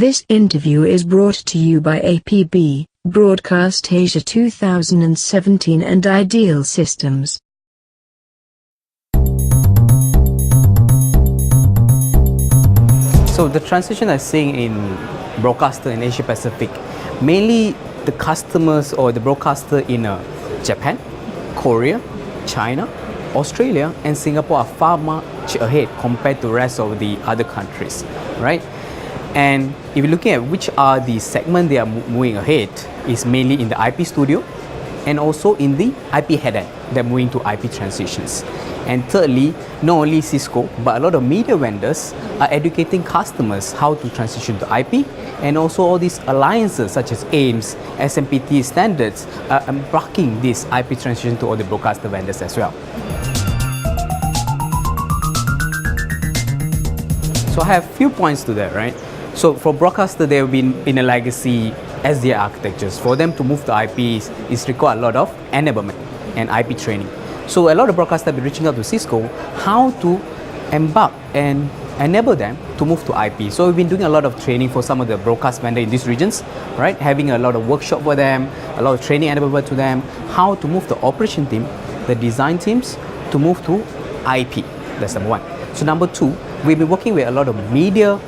This interview is brought to you by APB, Broadcast Asia 2017 and Ideal Systems. So the transition I'm seeing in broadcaster in Asia Pacific, mainly the customers or the broadcaster in Japan, Korea, China, Australia and Singapore are far much ahead compared to the rest of the other countries, right? And if you're looking at which are the segments they are moving ahead, is mainly in the IP studio and also in the IP headend, they're moving to IP transitions. And thirdly, not only Cisco, but a lot of media vendors are educating customers how to transition to IP, and also all these alliances such as AIMS, SMPT standards are embarking this IP transition to all the broadcaster vendors as well. So I have a few points to that, right? So for broadcaster, they have been in a legacy SDI architectures. For them to move to IPs is require a lot of enablement and IP training. So a lot of broadcasters have been reaching out to Cisco how to embark and enable them to move to IP. So we've been doing a lot of training for some of the broadcast vendors in these regions, right? Having a lot of workshop for them, a lot of training enablement to them, how to move the operation team, the design teams to move to IP. That's number one. So number two, we've been working with a lot of media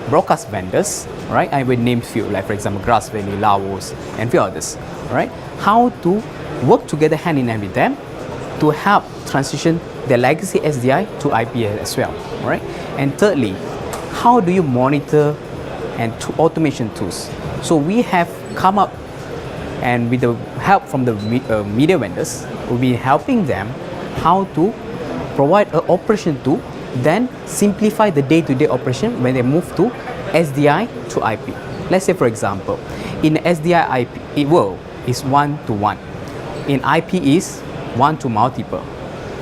broadcast vendors, right? I will name few, like for example, Grass Valley, Laos, and few others, right? How to work together hand in hand with them to help transition their legacy SDI to IP as well, right? And thirdly, how do you monitor and automation tools? So we have come up, and with the help from the media vendors, we'll be helping them how to provide an operation tool, then simplify the day-to-day operation when they move to SDI to IP. Let's say, for example, in SDI IP world is one-to-one. In IP is one-to-multiple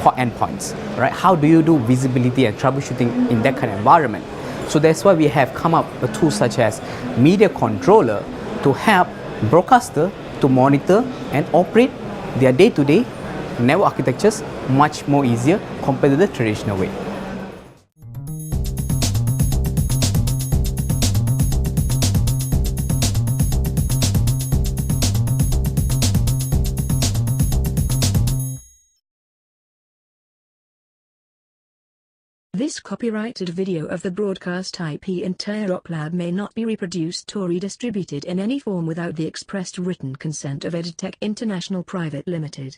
endpoints, right? How do you do visibility and troubleshooting in that kind of environment? So that's why we have come up with tools such as media controller to help broadcaster to monitor and operate their day-to-day network architectures much more easier compared to the traditional way. This copyrighted video of the Broadcast IP Interop Lab may not be reproduced or redistributed in any form without the expressed written consent of EdTech International Private Limited.